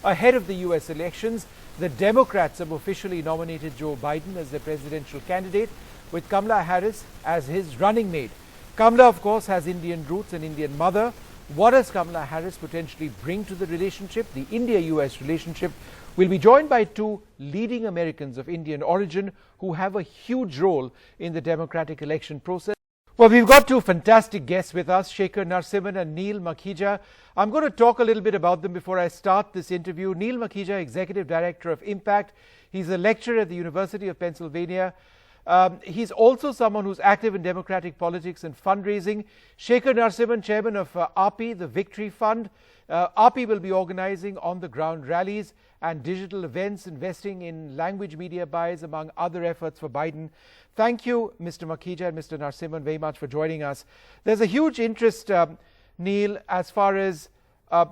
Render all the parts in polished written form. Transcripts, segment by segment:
Ahead of the US elections, the Democrats have officially nominated Joe Biden as their presidential candidate, with Kamala Harris as his running mate. Kamala, of course, has Indian roots, an Indian mother. What does Kamala Harris potentially bring to the relationship, the India-US relationship? We'll be joined by two leading Americans of Indian origin who have a huge role in the democratic election process. Well, we've got two fantastic guests with us, Shekhar Narasimhan and Neil Makhija. I'm going to talk a little bit about them before I start this interview. Neil Makhija, Executive Director of Impact. He's a lecturer at the University of Pennsylvania. He's also someone who's active in democratic politics and fundraising. Shekhar Narasimhan, Chairman of ARPI, the Victory Fund. ARPI will be organizing on-the-ground rallies and digital events, investing in language media buys, among other efforts for Biden. Thank you, Mr. Makhija and Mr. Narasimhan, very much for joining us. There's a huge interest, Neil, as far as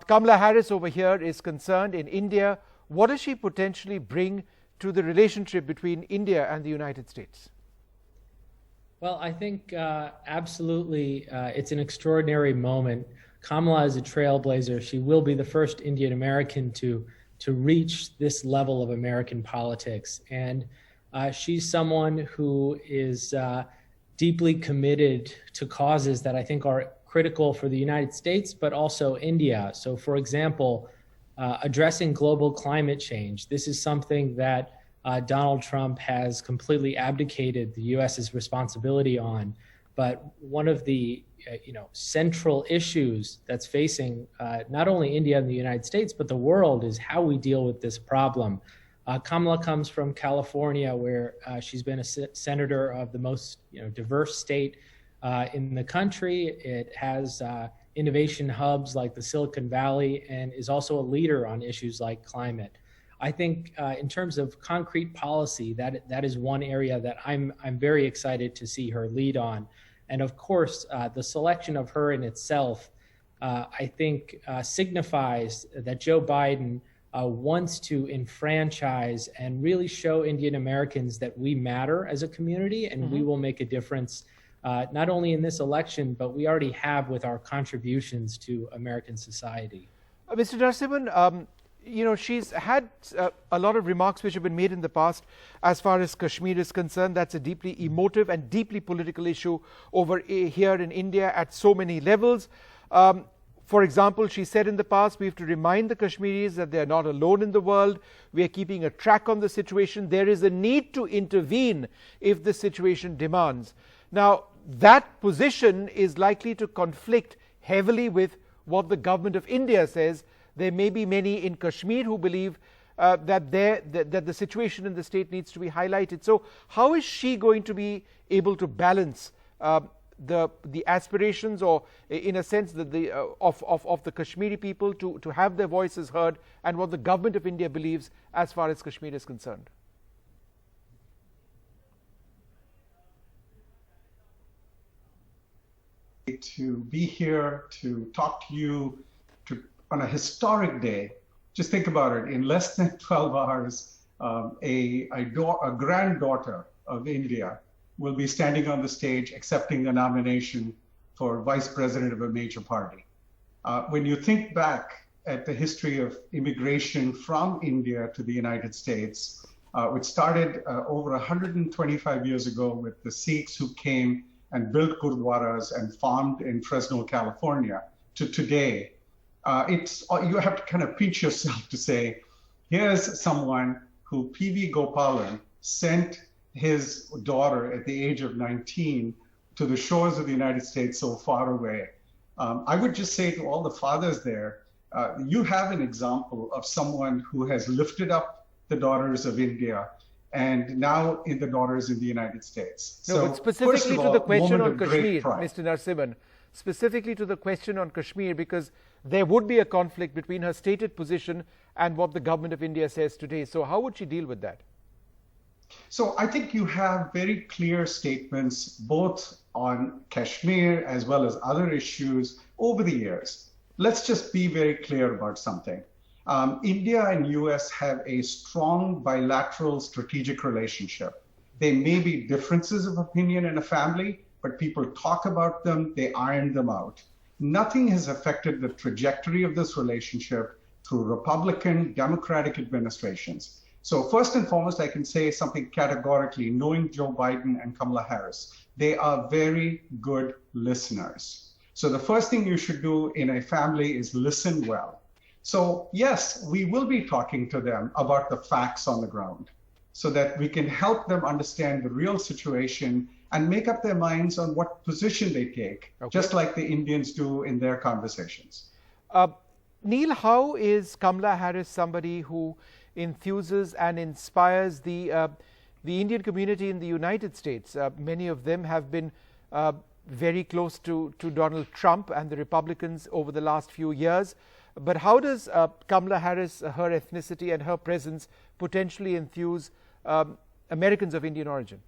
Kamala Harris over here is concerned in India. What does she potentially bring to the relationship between India and the United States? Well, I think absolutely it's an extraordinary moment. Kamala is a trailblazer. She will be the first Indian American to reach this level of American politics. And she's someone who is deeply committed to causes that I think are critical for the United States, but also India. So, for example, addressing global climate change. This is something that Donald Trump has completely abdicated the U.S.'s responsibility on. But one of the central issues that's facing not only India and the United States, but the world is how we deal with this problem. Kamala comes from California, where she's been a senator of the most diverse state in the country. It has innovation hubs like the Silicon Valley, and is also a leader on issues like climate. I think in terms of concrete policy, that is one area that I'm very excited to see her lead on. And of course, the selection of her in itself, I think, signifies that Joe Biden wants to enfranchise and really show Indian Americans that we matter as a community, and we will make a difference not only in this election, but we already have with our contributions to American society. Mr. Narasimhan, she's had a lot of remarks which have been made in the past as far as Kashmir is concerned. That's a deeply emotive and deeply political issue over here in India at so many levels. For example, she said in the past, we have to remind the Kashmiris that they are not alone in the world. We are keeping a track on the situation. There is a need to intervene if the situation demands. Now, that position is likely to conflict heavily with what the government of India says. There may be many in Kashmir who believe that the situation in the state needs to be highlighted. So how is she going to be able to balance the aspirations, or in a sense of the Kashmiri people to have their voices heard, and what the government of India believes as far as Kashmir is concerned? To be here to talk to you on a historic day. Just think about it. In less than 12 hours, a granddaughter of India will be standing on the stage accepting a nomination for vice president of a major party. When you think back at the history of immigration from India to the United States, which started over 125 years ago with the Sikhs who came and built gurdwaras and farmed in Fresno, California, to today, you have to kind of pinch yourself to say, here's someone who P.V. Gopalan sent his daughter at the age of 19 to the shores of the United States so far away. I would just say to all the fathers there, you have an example of someone who has lifted up the daughters of India and now in the daughters in the United States. No, but specifically to the question on Kashmir, Mr. Narasimhan, specifically to the question on Kashmir, because there would be a conflict between her stated position and what the government of India says today. So how would she deal with that? So I think you have very clear statements both on Kashmir as well as other issues over the years. Let's just be very clear about something. India and US have a strong bilateral strategic relationship. There may be differences of opinion in a family, but people talk about them, they iron them out. Nothing has affected the trajectory of this relationship through Republican, Democratic administrations. So first and foremost, I can say something categorically, knowing Joe Biden and Kamala Harris, they are very good listeners. So the first thing you should do in a family is listen well. So yes, we will be talking to them about the facts on the ground so that we can help them understand the real situation and make up their minds on what position they take, just like the Indians do in their conversations. Neil, how is Kamala Harris somebody who enthuses and inspires the Indian community in the United States? Many of them have been very close to Donald Trump and the Republicans over the last few years. But how does Kamala Harris, her ethnicity and her presence potentially enthuse Americans of Indian origin?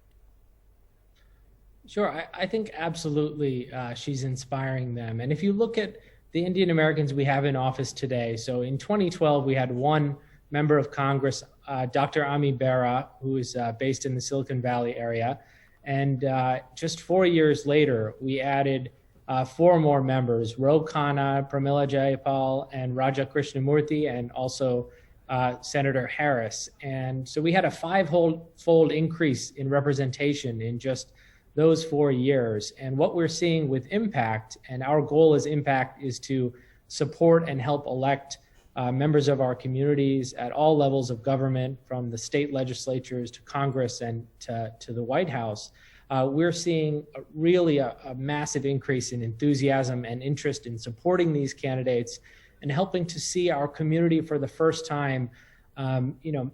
Sure, I think absolutely she's inspiring them. And if you look at the Indian Americans we have in office today, so in 2012 we had one member of Congress, Dr. Ami Bera, who is based in the Silicon Valley area. And just 4 years later, we added 4 more members, Ro Khanna, Pramila Jayapal, and Raja Krishnamurthy, and also Senator Harris. And so we had a 5-fold increase in representation in just those 4 years. And what we're seeing with Impact, and our goal as Impact, is to support and help elect members of our communities at all levels of government, from the state legislatures to Congress and to the White House. We're seeing really a massive increase in enthusiasm and interest in supporting these candidates and helping to see our community for the first time,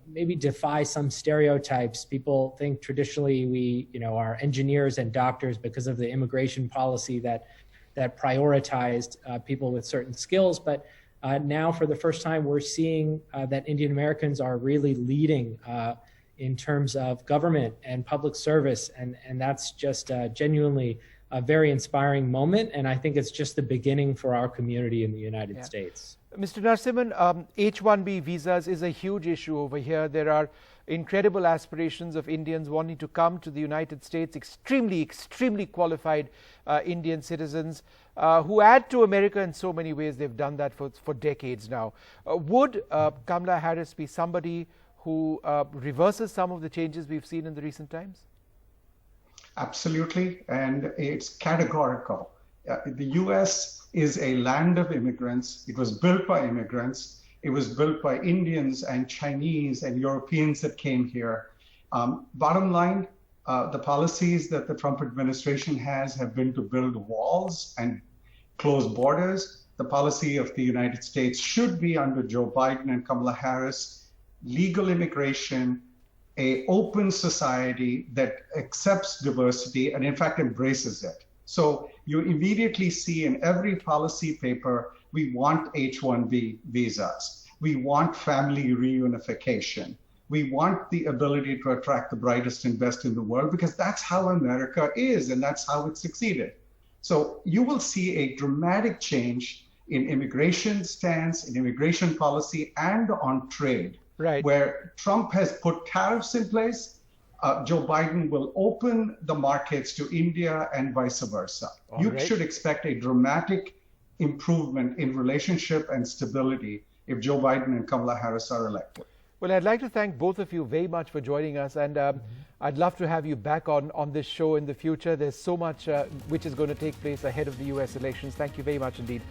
maybe defy some stereotypes. People think traditionally we, are engineers and doctors because of the immigration policy that prioritized people with certain skills. But now, for the first time, we're seeing that Indian Americans are really leading in terms of government and public service. And that's just genuinely a very inspiring moment. And I think it's just the beginning for our community in the United States. Mr. Narasimhan, H-1B visas is a huge issue over here. There are incredible aspirations of Indians wanting to come to the United States, extremely qualified Indian citizens who add to America in so many ways. They've done that for decades now. Would Kamala Harris be somebody who reverses some of the changes we've seen in the recent times? Absolutely, and it's categorical. The US is a land of immigrants. It was built by immigrants. It was built by Indians and Chinese and Europeans that came here. Bottom line, the policies that the Trump administration has have been to build walls and close borders. The policy of the United States should be, under Joe Biden and Kamala Harris, legal immigration, an open society that accepts diversity and in fact embraces it. So you immediately see in every policy paper, we want H-1B visas. We want family reunification. We want the ability to attract the brightest and best in the world, because that's how America is and that's how it succeeded. So you will see a dramatic change in immigration stance, in immigration policy, and on trade. Right. Where Trump has put tariffs in place, Joe Biden will open the markets to India and vice versa. You should expect a dramatic improvement in relationship and stability if Joe Biden and Kamala Harris are elected. Well, I'd like to thank both of you very much for joining us, and I'd love to have you back on this show in the future. There's so much which is going to take place ahead of the US elections. Thank you very much indeed